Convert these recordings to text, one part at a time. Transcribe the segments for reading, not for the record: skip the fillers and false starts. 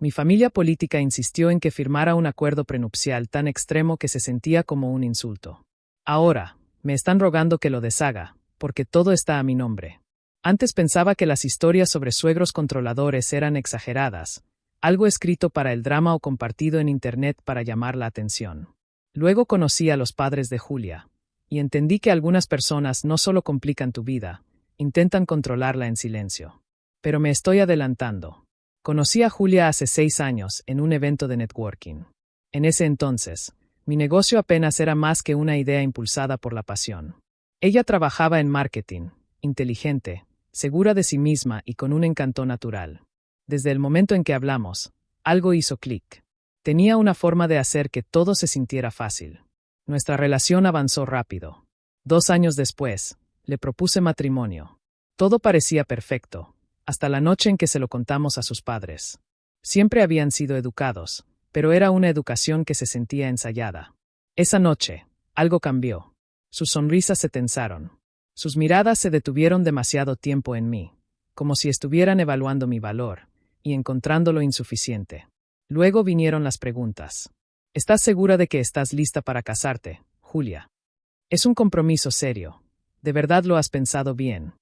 Mi familia política insistió en que firmara un acuerdo prenupcial tan extremo que se sentía como un insulto. Ahora, me están rogando que lo deshaga, porque todo está a mi nombre. Antes pensaba que las historias sobre suegros controladores eran exageradas, algo escrito para el drama o compartido en Internet para llamar la atención. Luego conocí a los padres de Julia, y entendí que algunas personas no solo complican tu vida, intentan controlarla en silencio. Pero me estoy adelantando. Conocí a Julia hace 6 años en un evento de networking. En ese entonces, mi negocio apenas era más que una idea impulsada por la pasión. Ella trabajaba en marketing, inteligente, segura de sí misma y con un encanto natural. Desde el momento en que hablamos, algo hizo clic. Tenía una forma de hacer que todo se sintiera fácil. Nuestra relación avanzó rápido. 2 años después, le propuse matrimonio. Todo parecía perfecto, hasta la noche en que se lo contamos a sus padres. Siempre habían sido educados, pero era una educación que se sentía ensayada. Esa noche, algo cambió. Sus sonrisas se tensaron. Sus miradas se detuvieron demasiado tiempo en mí, como si estuvieran evaluando mi valor y encontrándolo insuficiente. Luego vinieron las preguntas. ¿Estás segura de que estás lista para casarte, Julia? Es un compromiso serio. ¿De verdad lo has pensado bien?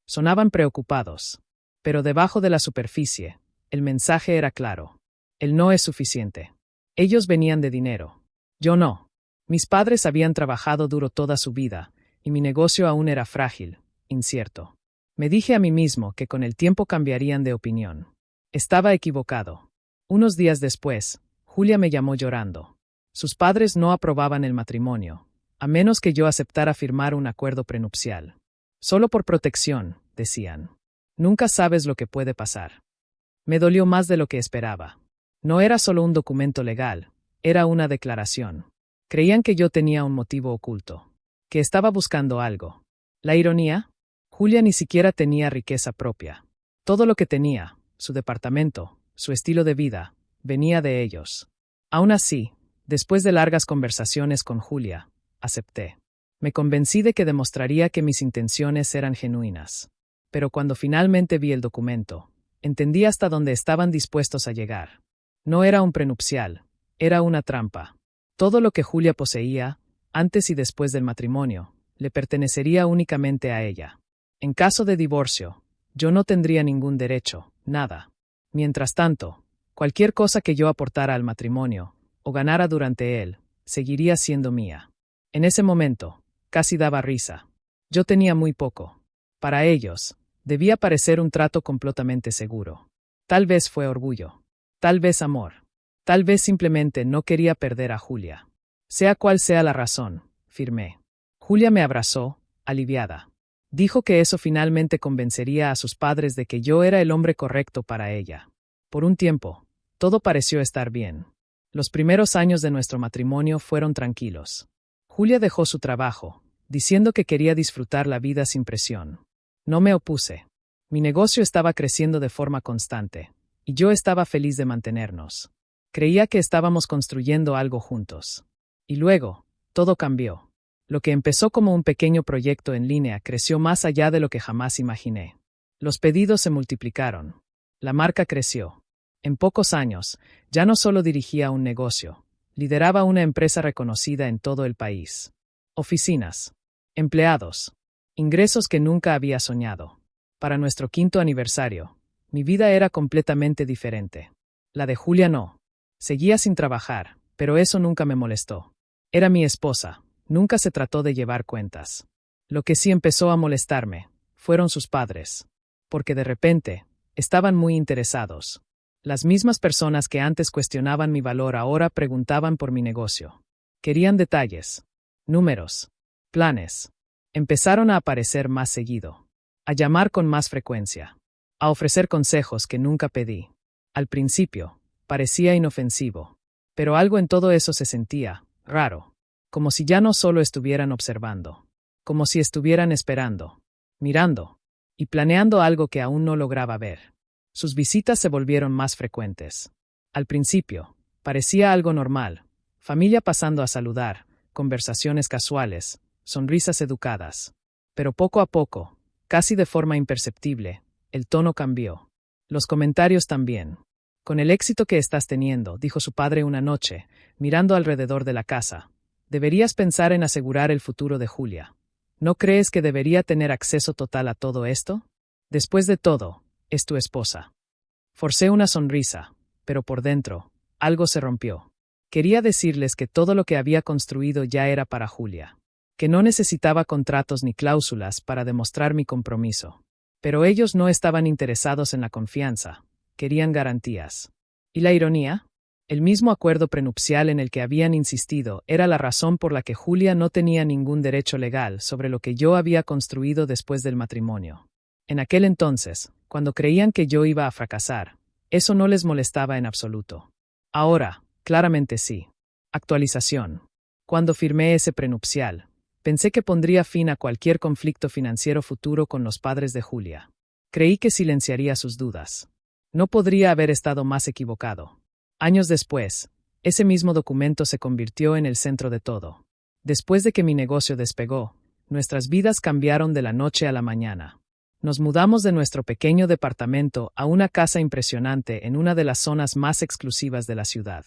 Sonaban preocupados, pero debajo de la superficie, el mensaje era claro. El no es suficiente. Ellos venían de dinero. Yo no. Mis padres habían trabajado duro toda su vida, y mi negocio aún era frágil, incierto. Me dije a mí mismo que con el tiempo cambiarían de opinión. Estaba equivocado. Unos días después, Julia me llamó llorando. Sus padres no aprobaban el matrimonio, a menos que yo aceptara firmar un acuerdo prenupcial. Solo por protección, decían. Nunca sabes lo que puede pasar. Me dolió más de lo que esperaba. No era solo un documento legal, era una declaración. Creían que yo tenía un motivo oculto, que estaba buscando algo. ¿La ironía? Julia ni siquiera tenía riqueza propia. Todo lo que tenía, su departamento, su estilo de vida, venía de ellos. Aún así, después de largas conversaciones con Julia, acepté. Me convencí de que demostraría que mis intenciones eran genuinas. Pero cuando finalmente vi el documento, entendí hasta dónde estaban dispuestos a llegar. No era un prenupcial, era una trampa. Todo lo que Julia poseía, antes y después del matrimonio, le pertenecería únicamente a ella. En caso de divorcio, yo no tendría ningún derecho, nada. Mientras tanto, cualquier cosa que yo aportara al matrimonio, o ganara durante él, seguiría siendo mía. En ese momento, casi daba risa. Yo tenía muy poco. Para ellos, debía parecer un trato completamente seguro. Tal vez fue orgullo. Tal vez amor. Tal vez simplemente no quería perder a Julia. Sea cual sea la razón, firmé. Julia me abrazó, aliviada. Dijo que eso finalmente convencería a sus padres de que yo era el hombre correcto para ella. Por un tiempo, todo pareció estar bien. Los primeros años de nuestro matrimonio fueron tranquilos. Julia dejó su trabajo, diciendo que quería disfrutar la vida sin presión. No me opuse. Mi negocio estaba creciendo de forma constante, y yo estaba feliz de mantenernos. Creía que estábamos construyendo algo juntos. Y luego, todo cambió. Lo que empezó como un pequeño proyecto en línea creció más allá de lo que jamás imaginé. Los pedidos se multiplicaron. La marca creció. En pocos años, ya no solo dirigía un negocio, lideraba una empresa reconocida en todo el país. Oficinas, empleados, ingresos que nunca había soñado. Para nuestro 5º aniversario, mi vida era completamente diferente. La de Julia no. Seguía sin trabajar, pero eso nunca me molestó. Era mi esposa, nunca se trató de llevar cuentas. Lo que sí empezó a molestarme fueron sus padres, porque de repente, estaban muy interesados. Las mismas personas que antes cuestionaban mi valor ahora preguntaban por mi negocio. Querían detalles, números, planes. Empezaron a aparecer más seguido, a llamar con más frecuencia, a ofrecer consejos que nunca pedí. Al principio, parecía inofensivo, pero algo en todo eso se sentía raro, como si ya no solo estuvieran observando, como si estuvieran esperando, mirando y planeando algo que aún no lograba ver. Sus visitas se volvieron más frecuentes. Al principio, parecía algo normal, familia pasando a saludar, conversaciones casuales, sonrisas educadas. Pero poco a poco, casi de forma imperceptible, el tono cambió. Los comentarios también. Con el éxito que estás teniendo, dijo su padre una noche, mirando alrededor de la casa, deberías pensar en asegurar el futuro de Julia. ¿No crees que debería tener acceso total a todo esto? Después de todo, es tu esposa. Forcé una sonrisa, pero por dentro, algo se rompió. Quería decirles que todo lo que había construido ya era para Julia, que no necesitaba contratos ni cláusulas para demostrar mi compromiso. Pero ellos no estaban interesados en la confianza, querían garantías. ¿Y la ironía? El mismo acuerdo prenupcial en el que habían insistido era la razón por la que Julia no tenía ningún derecho legal sobre lo que yo había construido después del matrimonio. En aquel entonces, cuando creían que yo iba a fracasar, eso no les molestaba en absoluto. Ahora, claramente sí. Actualización. Cuando firmé ese prenupcial, pensé que pondría fin a cualquier conflicto financiero futuro con los padres de Julia. Creí que silenciaría sus dudas. No podría haber estado más equivocado. Años después, ese mismo documento se convirtió en el centro de todo. Después de que mi negocio despegó, nuestras vidas cambiaron de la noche a la mañana. Nos mudamos de nuestro pequeño departamento a una casa impresionante en una de las zonas más exclusivas de la ciudad.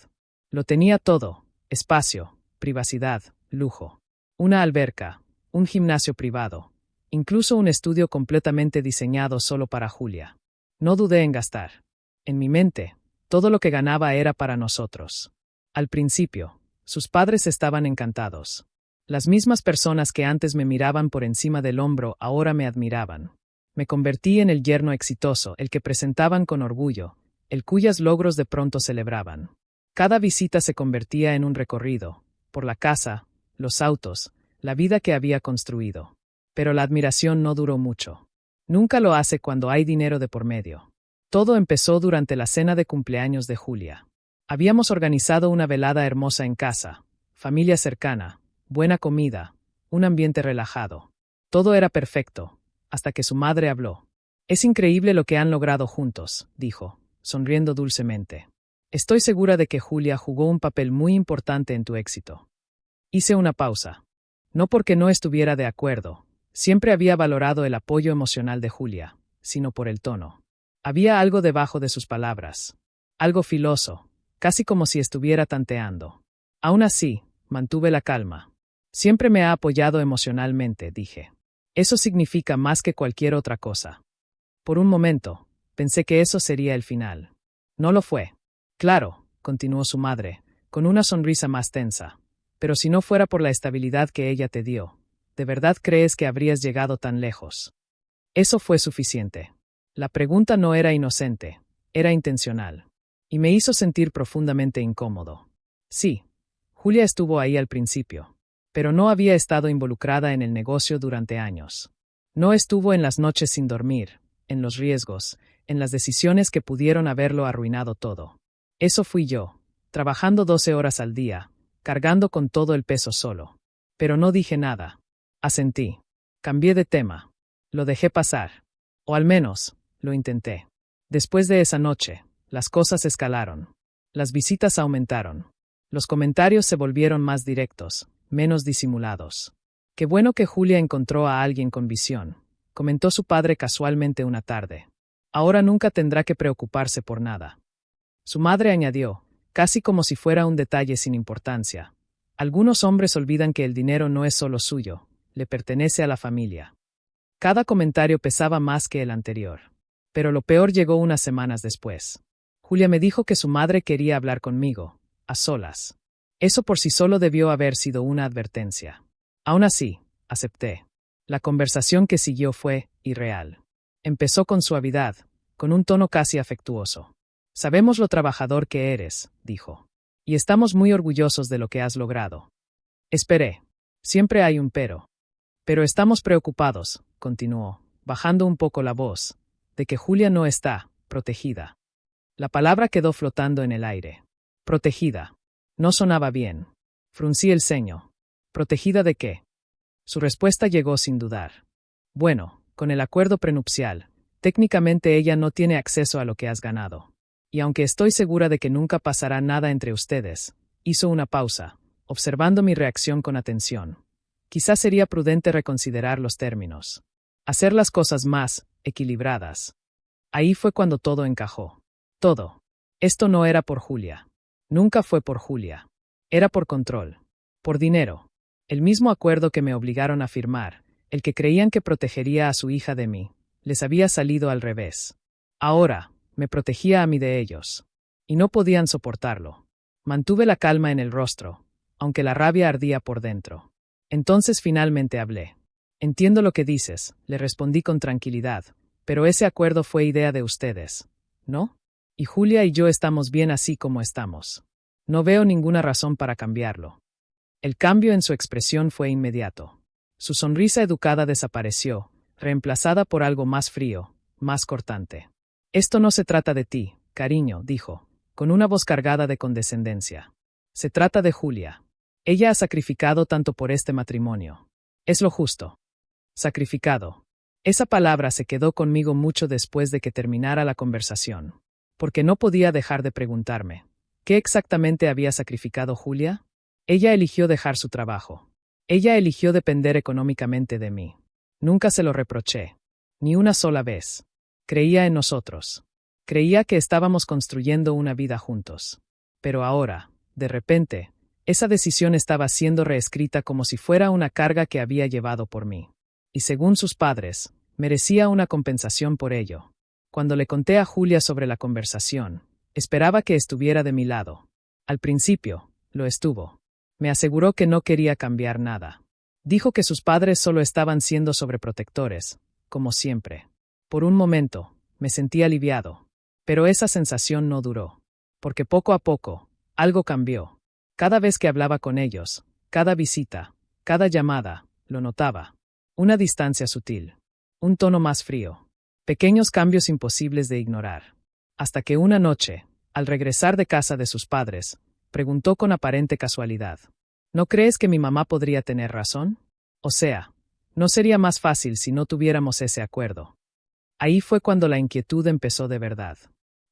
Lo tenía todo: espacio, privacidad, lujo. Una alberca, un gimnasio privado, incluso un estudio completamente diseñado solo para Julia. No dudé en gastar. En mi mente, todo lo que ganaba era para nosotros. Al principio, sus padres estaban encantados. Las mismas personas que antes me miraban por encima del hombro ahora me admiraban. Me convertí en el yerno exitoso, el que presentaban con orgullo, el cuyos logros de pronto celebraban. Cada visita se convertía en un recorrido, por la casa, los autos, la vida que había construido. Pero la admiración no duró mucho. Nunca lo hace cuando hay dinero de por medio. Todo empezó durante la cena de cumpleaños de Julia. Habíamos organizado una velada hermosa en casa, familia cercana, buena comida, un ambiente relajado. Todo era perfecto, hasta que su madre habló. Es increíble lo que han logrado juntos, dijo, sonriendo dulcemente. Estoy segura de que Julia jugó un papel muy importante en tu éxito. Hice una pausa. No porque no estuviera de acuerdo, siempre había valorado el apoyo emocional de Julia, sino por el tono. Había algo debajo de sus palabras, algo filoso, casi como si estuviera tanteando. Aún así, mantuve la calma. Siempre me ha apoyado emocionalmente, dije. Eso significa más que cualquier otra cosa. Por un momento, pensé que eso sería el final. No lo fue. Claro, continuó su madre, con una sonrisa más tensa. Pero si no fuera por la estabilidad que ella te dio, ¿de verdad crees que habrías llegado tan lejos? Eso fue suficiente. La pregunta no era inocente, era intencional. Y me hizo sentir profundamente incómodo. Sí, Julia estuvo ahí al principio, pero no había estado involucrada en el negocio durante años. No estuvo en las noches sin dormir, en los riesgos, en las decisiones que pudieron haberlo arruinado todo. Eso fui yo, trabajando 12 horas al día, cargando con todo el peso solo. Pero no dije nada. Asentí. Cambié de tema. Lo dejé pasar. O al menos, lo intenté. Después de esa noche, las cosas escalaron. Las visitas aumentaron. Los comentarios se volvieron más directos, menos disimulados. Qué bueno que Julia encontró a alguien con visión, comentó su padre casualmente una tarde. Ahora nunca tendrá que preocuparse por nada. Su madre añadió, casi como si fuera un detalle sin importancia. Algunos hombres olvidan que el dinero no es solo suyo, le pertenece a la familia. Cada comentario pesaba más que el anterior. Pero lo peor llegó unas semanas después. Julia me dijo que su madre quería hablar conmigo, a solas. Eso por sí solo debió haber sido una advertencia. Aún así, acepté. La conversación que siguió fue irreal. Empezó con suavidad, con un tono casi afectuoso. Sabemos lo trabajador que eres, dijo. Y estamos muy orgullosos de lo que has logrado. Esperé. Siempre hay un pero. Pero estamos preocupados, continuó, bajando un poco la voz, de que Julia no está protegida. La palabra quedó flotando en el aire. Protegida. No sonaba bien. Fruncí el ceño. ¿Protegida de qué? Su respuesta llegó sin dudar. Bueno, con el acuerdo prenupcial, técnicamente ella no tiene acceso a lo que has ganado. Y aunque estoy segura de que nunca pasará nada entre ustedes, hizo una pausa, observando mi reacción con atención. Quizás sería prudente reconsiderar los términos. Hacer las cosas más equilibradas. Ahí fue cuando todo encajó. Todo. Esto no era por Julia. Nunca fue por Julia. Era por control. Por dinero. El mismo acuerdo que me obligaron a firmar, el que creían que protegería a su hija de mí, les había salido al revés. Ahora, me protegía a mí de ellos. Y no podían soportarlo. Mantuve la calma en el rostro, aunque la rabia ardía por dentro. Entonces finalmente hablé. Entiendo lo que dices, le respondí con tranquilidad, pero ese acuerdo fue idea de ustedes, ¿no? Y Julia y yo estamos bien así como estamos. No veo ninguna razón para cambiarlo. El cambio en su expresión fue inmediato. Su sonrisa educada desapareció, reemplazada por algo más frío, más cortante. Esto no se trata de ti, cariño, dijo, con una voz cargada de condescendencia. Se trata de Julia. Ella ha sacrificado tanto por este matrimonio. Es lo justo. Sacrificado. Esa palabra se quedó conmigo mucho después de que terminara la conversación, porque no podía dejar de preguntarme, ¿qué exactamente había sacrificado Julia? Ella eligió dejar su trabajo. Ella eligió depender económicamente de mí. Nunca se lo reproché. Ni una sola vez. Creía en nosotros. Creía que estábamos construyendo una vida juntos. Pero ahora, de repente, esa decisión estaba siendo reescrita como si fuera una carga que había llevado por mí. Y según sus padres, merecía una compensación por ello. Cuando le conté a Julia sobre la conversación, esperaba que estuviera de mi lado. Al principio, lo estuvo. Me aseguró que no quería cambiar nada. Dijo que sus padres solo estaban siendo sobreprotectores, como siempre. Por un momento, me sentí aliviado. Pero esa sensación no duró. Porque poco a poco, algo cambió. Cada vez que hablaba con ellos, cada visita, cada llamada, lo notaba. Una distancia sutil. Un tono más frío. Pequeños cambios imposibles de ignorar. Hasta que una noche, al regresar de casa de sus padres, preguntó con aparente casualidad. ¿No crees que mi mamá podría tener razón? O sea, ¿no sería más fácil si no tuviéramos ese acuerdo? Ahí fue cuando la inquietud empezó de verdad.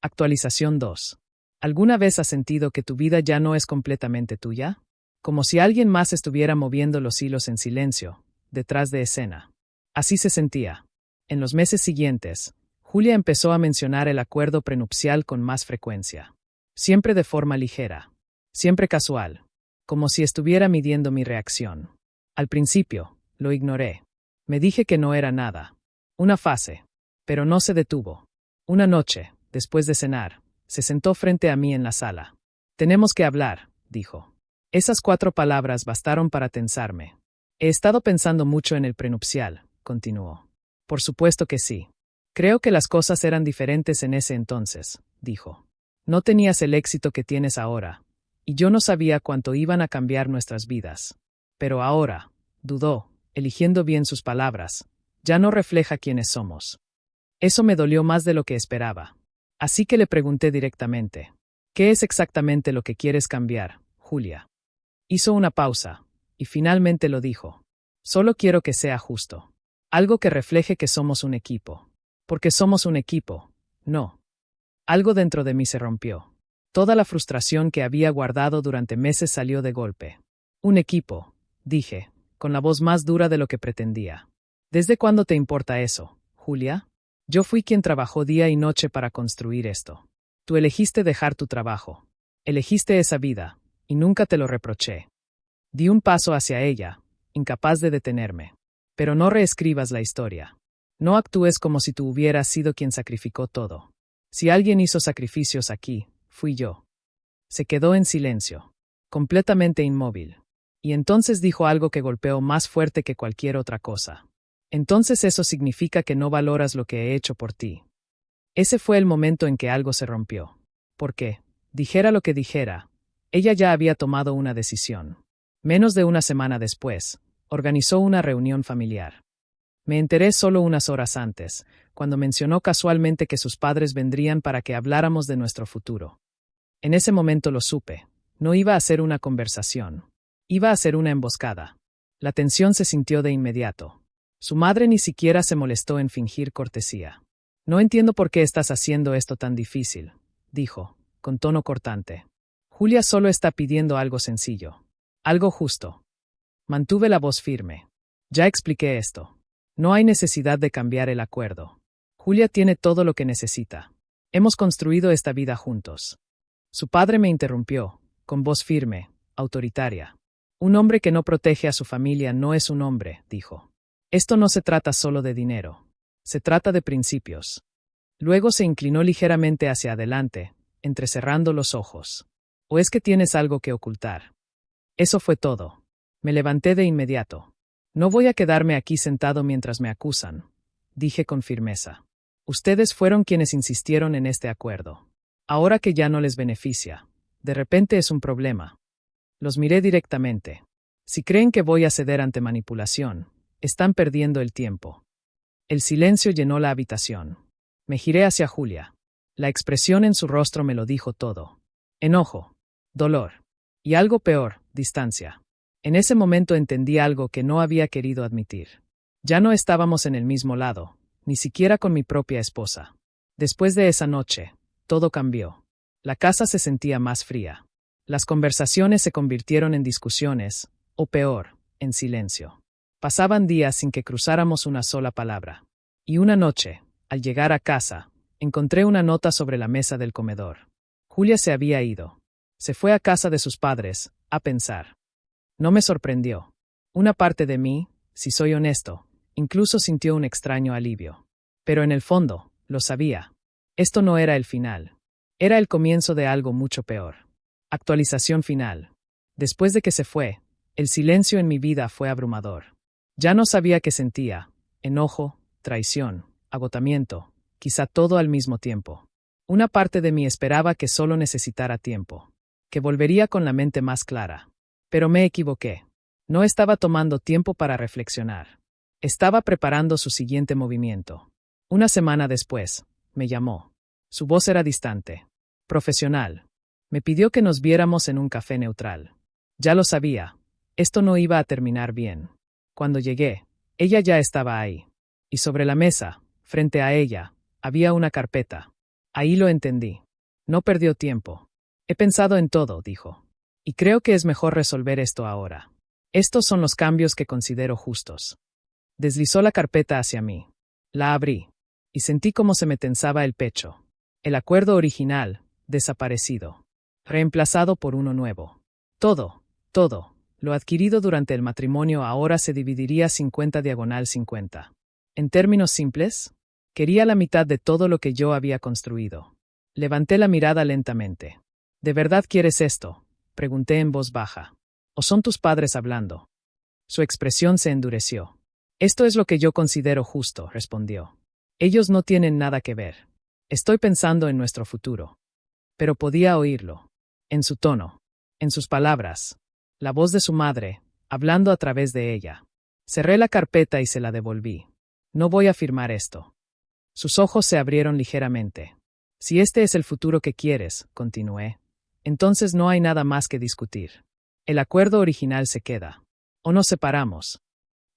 Actualización 2. ¿Alguna vez has sentido que tu vida ya no es completamente tuya? Como si alguien más estuviera moviendo los hilos en silencio, detrás de escena. Así se sentía. En los meses siguientes, Julia empezó a mencionar el acuerdo prenupcial con más frecuencia. Siempre de forma ligera. Siempre casual. Como si estuviera midiendo mi reacción. Al principio, lo ignoré. Me dije que no era nada. Una fase. Pero no se detuvo. Una noche, después de cenar, se sentó frente a mí en la sala. Tenemos que hablar, dijo. Esas 4 palabras bastaron para tensarme. He estado pensando mucho en el prenupcial, continuó. Por supuesto que sí. Creo que las cosas eran diferentes en ese entonces, dijo. No tenías el éxito que tienes ahora, y yo no sabía cuánto iban a cambiar nuestras vidas. Pero ahora, dudó, eligiendo bien sus palabras, ya no refleja quiénes somos. Eso me dolió más de lo que esperaba. Así que le pregunté directamente, ¿qué es exactamente lo que quieres cambiar, Julia? Hizo una pausa, y finalmente lo dijo. Solo quiero que sea justo. Algo que refleje que somos un equipo. Porque somos un equipo, no. Algo dentro de mí se rompió. Toda la frustración que había guardado durante meses salió de golpe. Un equipo, dije, con la voz más dura de lo que pretendía. ¿Desde cuándo te importa eso, Julia? Yo fui quien trabajó día y noche para construir esto. Tú elegiste dejar tu trabajo. Elegiste esa vida, y nunca te lo reproché. Di un paso hacia ella, incapaz de detenerme. Pero no reescribas la historia. No actúes como si tú hubieras sido quien sacrificó todo. Si alguien hizo sacrificios aquí, fui yo. Se quedó en silencio, completamente inmóvil. Y entonces dijo algo que golpeó más fuerte que cualquier otra cosa. Entonces eso significa que no valoras lo que he hecho por ti. Ese fue el momento en que algo se rompió. Porque, dijera lo que dijera, ella ya había tomado una decisión. Menos de una semana después, organizó una reunión familiar. Me enteré solo unas horas antes, cuando mencionó casualmente que sus padres vendrían para que habláramos de nuestro futuro. En ese momento lo supe. No iba a ser una conversación. Iba a ser una emboscada. La tensión se sintió de inmediato. Su madre ni siquiera se molestó en fingir cortesía. No entiendo por qué estás haciendo esto tan difícil, dijo, con tono cortante. Julia solo está pidiendo algo sencillo. Algo justo. Mantuve la voz firme. Ya expliqué esto. No hay necesidad de cambiar el acuerdo. Julia tiene todo lo que necesita. Hemos construido esta vida juntos. Su padre me interrumpió, con voz firme, autoritaria. Un hombre que no protege a su familia no es un hombre, dijo. Esto no se trata solo de dinero. Se trata de principios. Luego se inclinó ligeramente hacia adelante, entrecerrando los ojos. ¿O es que tienes algo que ocultar? Eso fue todo. Me levanté de inmediato. No voy a quedarme aquí sentado mientras me acusan, dije con firmeza. Ustedes fueron quienes insistieron en este acuerdo. Ahora que ya no les beneficia, de repente es un problema. Los miré directamente. Si creen que voy a ceder ante manipulación, están perdiendo el tiempo. El silencio llenó la habitación. Me giré hacia Julia. La expresión en su rostro me lo dijo todo. Enojo, dolor y algo peor, distancia. En ese momento entendí algo que no había querido admitir. Ya no estábamos en el mismo lado, ni siquiera con mi propia esposa. Después de esa noche, todo cambió. La casa se sentía más fría. Las conversaciones se convirtieron en discusiones, o peor, en silencio. Pasaban días sin que cruzáramos una sola palabra. Y una noche, al llegar a casa, encontré una nota sobre la mesa del comedor. Julia se había ido. Se fue a casa de sus padres, a pensar. No me sorprendió. Una parte de mí, si soy honesto, incluso sintió un extraño alivio. Pero en el fondo, lo sabía. Esto no era el final. Era el comienzo de algo mucho peor. Actualización final. Después de que se fue, el silencio en mi vida fue abrumador. Ya no sabía qué sentía: enojo, traición, agotamiento, quizá todo al mismo tiempo. Una parte de mí esperaba que solo necesitara tiempo, que volvería con la mente más clara. Pero me equivoqué. No estaba tomando tiempo para reflexionar. Estaba preparando su siguiente movimiento. Una semana después, me llamó. Su voz era distante, profesional. Me pidió que nos viéramos en un café neutral. Ya lo sabía. Esto no iba a terminar bien. Cuando llegué, ella ya estaba ahí. Y sobre la mesa, frente a ella, había una carpeta. Ahí lo entendí. No perdió tiempo. He pensado en todo, dijo. Y creo que es mejor resolver esto ahora. Estos son los cambios que considero justos. Deslizó la carpeta hacia mí. La abrí. Y sentí cómo se me tensaba el pecho. El acuerdo original, desaparecido. Reemplazado por uno nuevo. Todo, lo adquirido durante el matrimonio ahora se dividiría 50/50. En términos simples, quería la mitad de todo lo que yo había construido. Levanté la mirada lentamente. ¿De verdad quieres esto?, pregunté en voz baja. ¿O son tus padres hablando? Su expresión se endureció. Esto es lo que yo considero justo, respondió. Ellos no tienen nada que ver. Estoy pensando en nuestro futuro. Pero podía oírlo. En su tono. En sus palabras. La voz de su madre, hablando a través de ella. Cerré la carpeta y se la devolví. No voy a firmar esto. Sus ojos se abrieron ligeramente. Si este es el futuro que quieres, continué, entonces no hay nada más que discutir. El acuerdo original se queda. O nos separamos.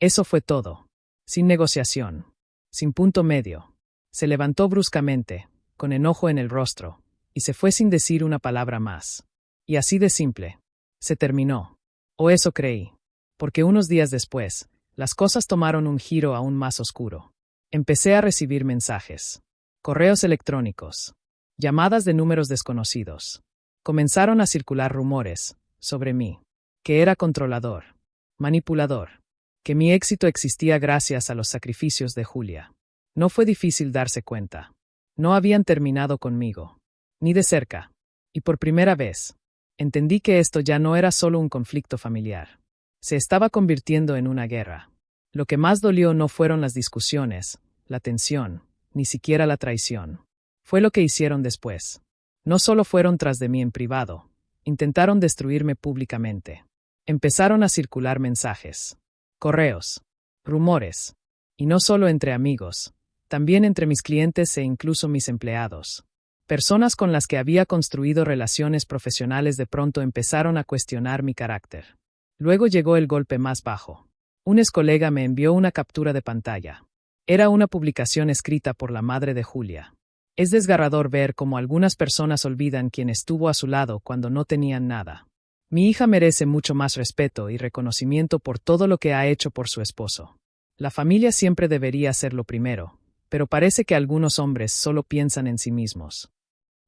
Eso fue todo. Sin negociación. Sin punto medio. Se levantó bruscamente, con enojo en el rostro, y se fue sin decir una palabra más. Y así de simple. Se terminó. O eso creí. Porque unos días después, las cosas tomaron un giro aún más oscuro. Empecé a recibir mensajes. Correos electrónicos. Llamadas de números desconocidos. Comenzaron a circular rumores sobre mí. Que era controlador. Manipulador. Que mi éxito existía gracias a los sacrificios de Julia. No fue difícil darse cuenta. No habían terminado conmigo. Ni de cerca. Y por primera vez, entendí que esto ya no era solo un conflicto familiar. Se estaba convirtiendo en una guerra. Lo que más dolió no fueron las discusiones, la tensión, ni siquiera la traición. Fue lo que hicieron después. No solo fueron tras de mí en privado, intentaron destruirme públicamente. Empezaron a circular mensajes, correos, rumores, y no solo entre amigos, también entre mis clientes e incluso mis empleados. Personas con las que había construido relaciones profesionales de pronto empezaron a cuestionar mi carácter. Luego llegó el golpe más bajo. Un excolega me envió una captura de pantalla. Era una publicación escrita por la madre de Julia. Es desgarrador ver cómo algunas personas olvidan quién estuvo a su lado cuando no tenían nada. Mi hija merece mucho más respeto y reconocimiento por todo lo que ha hecho por su esposo. La familia siempre debería ser lo primero, pero parece que algunos hombres solo piensan en sí mismos.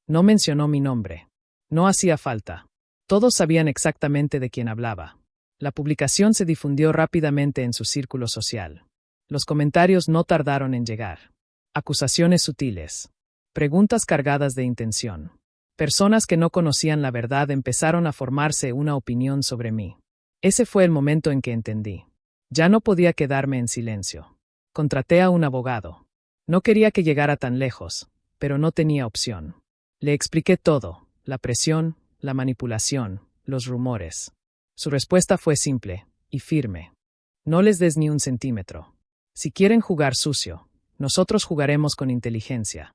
No mencionó mi nombre. No hacía falta. Todos sabían exactamente de quién hablaba. La publicación se difundió rápidamente en su círculo social. Los comentarios no tardaron en llegar. Acusaciones sutiles. Preguntas cargadas de intención. Personas que no conocían la verdad empezaron a formarse una opinión sobre mí. Ese fue el momento en que entendí. Ya no podía quedarme en silencio. Contraté a un abogado. No quería que llegara tan lejos, pero no tenía opción. Le expliqué todo, la presión, la manipulación, los rumores. Su respuesta fue simple y firme. No les des ni un centímetro. Si quieren jugar sucio, nosotros jugaremos con inteligencia.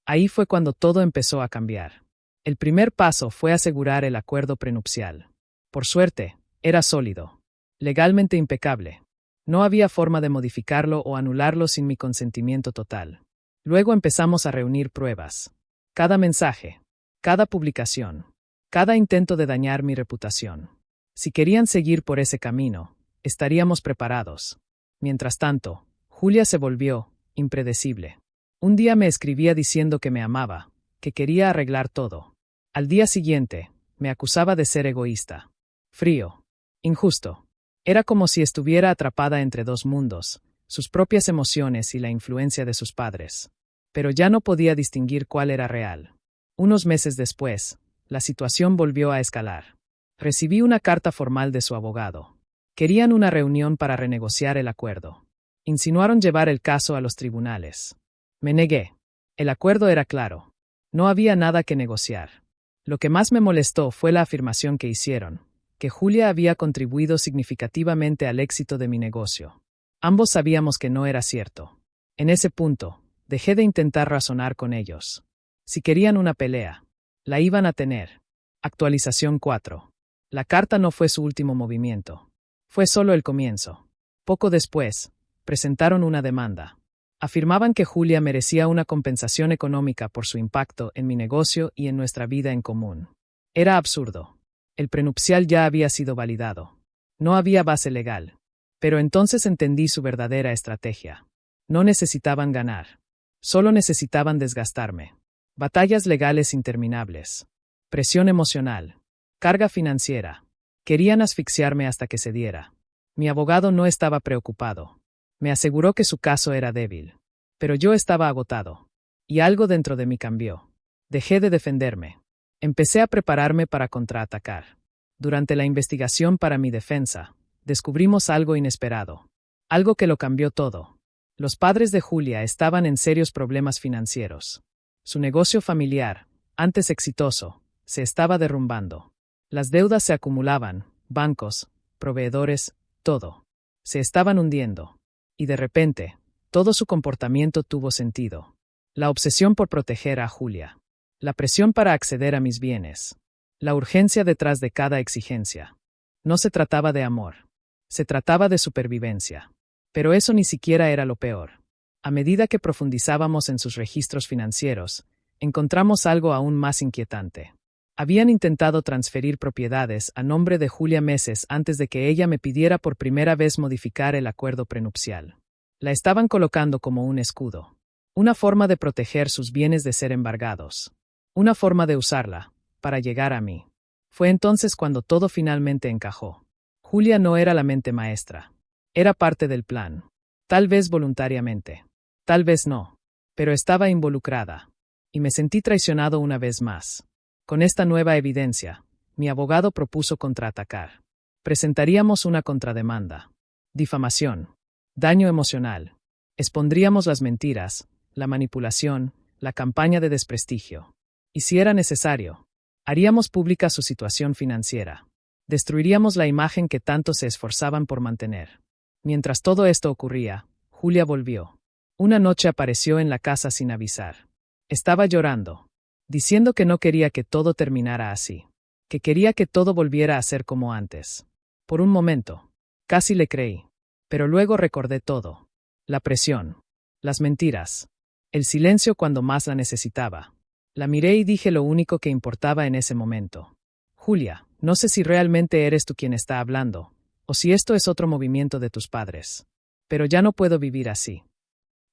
Ahí fue cuando todo empezó a cambiar. El primer paso fue asegurar el acuerdo prenupcial. Por suerte, era sólido. Legalmente impecable. No había forma de modificarlo o anularlo sin mi consentimiento total. Luego empezamos a reunir pruebas. Cada mensaje, cada publicación, cada intento de dañar mi reputación. Si querían seguir por ese camino, estaríamos preparados. Mientras tanto, Julia se volvió impredecible. Un día me escribía diciendo que me amaba, que quería arreglar todo. Al día siguiente, me acusaba de ser egoísta. Frío. Injusto. Era como si estuviera atrapada entre dos mundos, sus propias emociones y la influencia de sus padres. Pero ya no podía distinguir cuál era real. Unos meses después, la situación volvió a escalar. Recibí una carta formal de su abogado. Querían una reunión para renegociar el acuerdo. Insinuaron llevar el caso a los tribunales. Me negué. El acuerdo era claro. No había nada que negociar. Lo que más me molestó fue la afirmación que hicieron, que Julia había contribuido significativamente al éxito de mi negocio. Ambos sabíamos que no era cierto. En ese punto, dejé de intentar razonar con ellos. Si querían una pelea, la iban a tener. Actualización 4. La carta no fue su último movimiento. Fue solo el comienzo. Poco después, presentaron una demanda. Afirmaban que Julia merecía una compensación económica por su impacto en mi negocio y en nuestra vida en común. Era absurdo. El prenupcial ya había sido validado. No había base legal. Pero entonces entendí su verdadera estrategia. No necesitaban ganar. Solo necesitaban desgastarme. Batallas legales interminables. Presión emocional. Carga financiera. Querían asfixiarme hasta que cediera. Mi abogado no estaba preocupado. Me aseguró que su caso era débil. Pero yo estaba agotado. Y algo dentro de mí cambió. Dejé de defenderme. Empecé a prepararme para contraatacar. Durante la investigación para mi defensa, descubrimos algo inesperado. Algo que lo cambió todo. Los padres de Julia estaban en serios problemas financieros. Su negocio familiar, antes exitoso, se estaba derrumbando. Las deudas se acumulaban, bancos, proveedores, todo. Se estaban hundiendo. Y de repente, todo su comportamiento tuvo sentido. La obsesión por proteger a Julia. La presión para acceder a mis bienes. La urgencia detrás de cada exigencia. No se trataba de amor. Se trataba de supervivencia. Pero eso ni siquiera era lo peor. A medida que profundizábamos en sus registros financieros, encontramos algo aún más inquietante. Habían intentado transferir propiedades a nombre de Julia meses antes de que ella me pidiera por primera vez modificar el acuerdo prenupcial. La estaban colocando como un escudo. Una forma de proteger sus bienes de ser embargados. Una forma de usarla, para llegar a mí. Fue entonces cuando todo finalmente encajó. Julia no era la mente maestra. Era parte del plan. Tal vez voluntariamente. Tal vez no. Pero estaba involucrada. Y me sentí traicionado una vez más. Con esta nueva evidencia, mi abogado propuso contraatacar. Presentaríamos una contrademanda. Difamación. Daño emocional. Expondríamos las mentiras, la manipulación, la campaña de desprestigio. Y si era necesario, haríamos pública su situación financiera. Destruiríamos la imagen que tanto se esforzaban por mantener. Mientras todo esto ocurría, Julia volvió. Una noche apareció en la casa sin avisar. Estaba llorando, diciendo que no quería que todo terminara así, que quería que todo volviera a ser como antes. Por un momento, casi le creí, pero luego recordé todo. La presión, las mentiras, el silencio cuando más la necesitaba. La miré y dije lo único que importaba en ese momento. Julia, no sé si realmente eres tú quien está hablando, o si esto es otro movimiento de tus padres. Pero ya no puedo vivir así.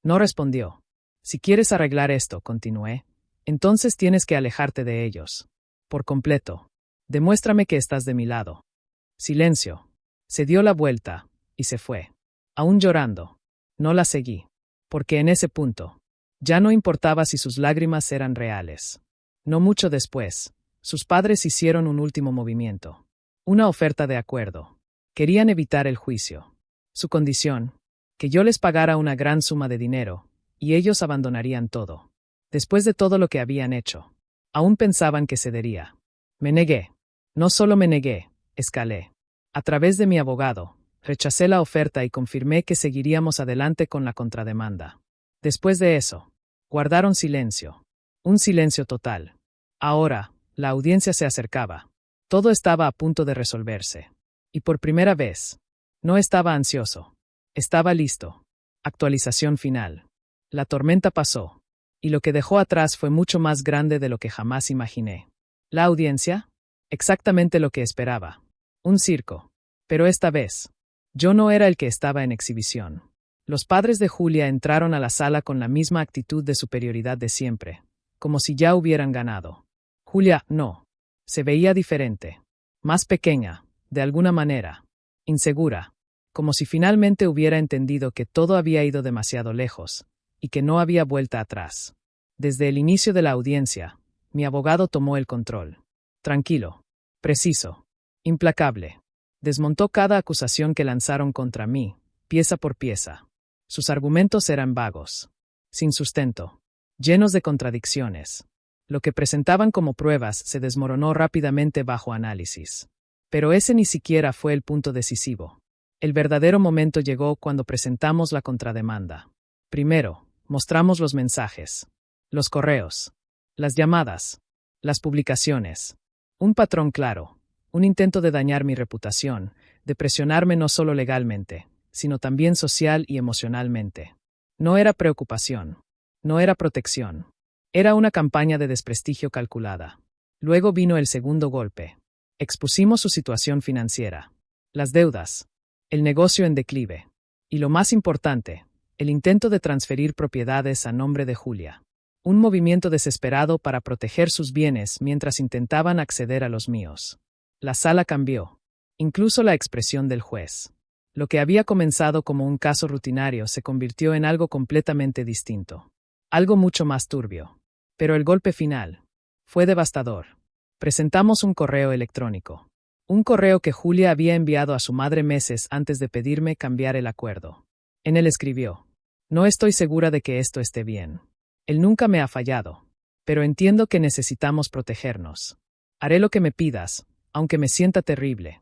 No respondió. Si quieres arreglar esto, continué, entonces tienes que alejarte de ellos. Por completo. Demuéstrame que estás de mi lado. Silencio. Se dio la vuelta, y se fue. Aún llorando. No la seguí. Porque en ese punto, ya no importaba si sus lágrimas eran reales. No mucho después, sus padres hicieron un último movimiento. Una oferta de acuerdo. Querían evitar el juicio. Su condición, que yo les pagara una gran suma de dinero, y ellos abandonarían todo. Después de todo lo que habían hecho, aún pensaban que cedería. Me negué. No solo me negué, escalé. A través de mi abogado, rechacé la oferta y confirmé que seguiríamos adelante con la contrademanda. Después de eso, guardaron silencio. Un silencio total. Ahora, la audiencia se acercaba. Todo estaba a punto de resolverse. Y por primera vez, no estaba ansioso. Estaba listo. Actualización final. La tormenta pasó. Y lo que dejó atrás fue mucho más grande de lo que jamás imaginé. ¿La audiencia? Exactamente lo que esperaba. Un circo. Pero esta vez, yo no era el que estaba en exhibición. Los padres de Julia entraron a la sala con la misma actitud de superioridad de siempre, como si ya hubieran ganado. Julia, no. Se veía diferente. Más pequeña, de alguna manera. Insegura. Como si finalmente hubiera entendido que todo había ido demasiado lejos, y que no había vuelta atrás. Desde el inicio de la audiencia, mi abogado tomó el control. Tranquilo. Preciso. Implacable. Desmontó cada acusación que lanzaron contra mí, pieza por pieza. Sus argumentos eran vagos, sin sustento, llenos de contradicciones. Lo que presentaban como pruebas se desmoronó rápidamente bajo análisis. Pero ese ni siquiera fue el punto decisivo. El verdadero momento llegó cuando presentamos la contrademanda. Primero, mostramos los mensajes, los correos, las llamadas, las publicaciones. Un patrón claro, un intento de dañar mi reputación, de presionarme no solo legalmente, sino también social y emocionalmente. No era preocupación, no era protección. Era una campaña de desprestigio calculada. Luego vino el segundo golpe. Expusimos su situación financiera, las deudas, el negocio en declive, y lo más importante, el intento de transferir propiedades a nombre de Julia. Un movimiento desesperado para proteger sus bienes mientras intentaban acceder a los míos. La sala cambió. Incluso la expresión del juez. Lo que había comenzado como un caso rutinario se convirtió en algo completamente distinto. Algo mucho más turbio. Pero el golpe final fue devastador. Presentamos un correo electrónico. Un correo que Julia había enviado a su madre meses antes de pedirme cambiar el acuerdo. En él escribió: "No estoy segura de que esto esté bien. Él nunca me ha fallado. Pero entiendo que necesitamos protegernos. Haré lo que me pidas, aunque me sienta terrible".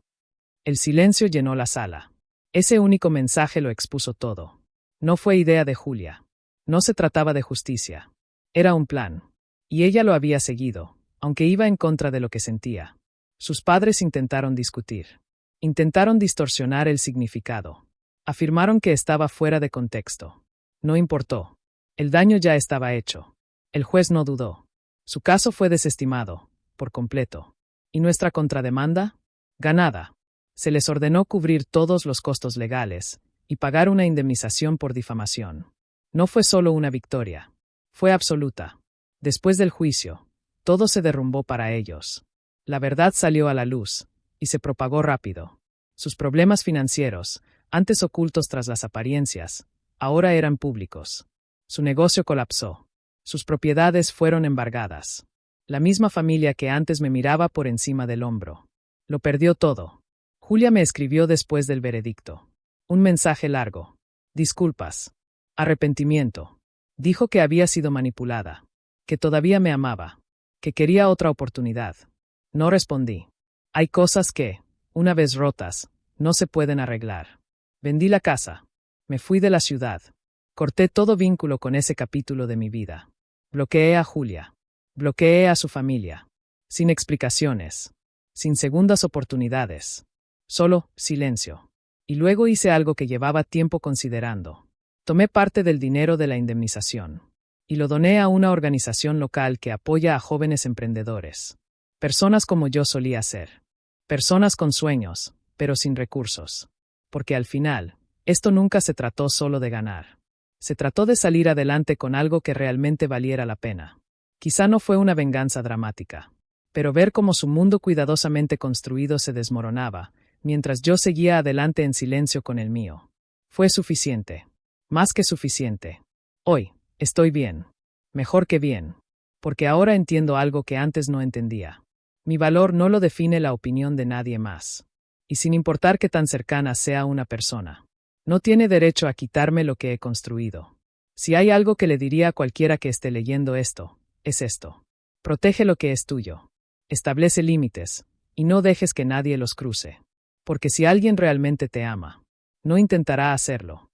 El silencio llenó la sala. Ese único mensaje lo expuso todo. No fue idea de Julia. No se trataba de justicia. Era un plan. Y ella lo había seguido, aunque iba en contra de lo que sentía. Sus padres intentaron discutir. Intentaron distorsionar el significado. Afirmaron que estaba fuera de contexto. No importó. El daño ya estaba hecho. El juez no dudó. Su caso fue desestimado, por completo. ¿Y nuestra contrademanda? Ganada. Se les ordenó cubrir todos los costos legales y pagar una indemnización por difamación. No fue solo una victoria. Fue absoluta. Después del juicio, todo se derrumbó para ellos. La verdad salió a la luz, y se propagó rápido. Sus problemas financieros, antes ocultos tras las apariencias, ahora eran públicos. Su negocio colapsó. Sus propiedades fueron embargadas. La misma familia que antes me miraba por encima del hombro. Lo perdió todo. Julia me escribió después del veredicto. Un mensaje largo. Disculpas. Arrepentimiento. Dijo que había sido manipulada. Que todavía me amaba. Que quería otra oportunidad. No respondí. Hay cosas que, una vez rotas, no se pueden arreglar. Vendí la casa. Me fui de la ciudad. Corté todo vínculo con ese capítulo de mi vida. Bloqueé a Julia. Bloqueé a su familia. Sin explicaciones. Sin segundas oportunidades. Solo silencio. Y luego hice algo que llevaba tiempo considerando. Tomé parte del dinero de la indemnización. Y lo doné a una organización local que apoya a jóvenes emprendedores. Personas como yo solía ser. Personas con sueños, pero sin recursos. Porque al final, esto nunca se trató solo de ganar. Se trató de salir adelante con algo que realmente valiera la pena. Quizá no fue una venganza dramática, pero ver cómo su mundo cuidadosamente construido se desmoronaba, mientras yo seguía adelante en silencio con el mío, fue suficiente. Más que suficiente. Hoy, estoy bien. Mejor que bien. Porque ahora entiendo algo que antes no entendía. Mi valor no lo define la opinión de nadie más. Y sin importar qué tan cercana sea una persona, no tiene derecho a quitarme lo que he construido. Si hay algo que le diría a cualquiera que esté leyendo esto, es esto. Protege lo que es tuyo. Establece límites, y no dejes que nadie los cruce. Porque si alguien realmente te ama, no intentará hacerlo.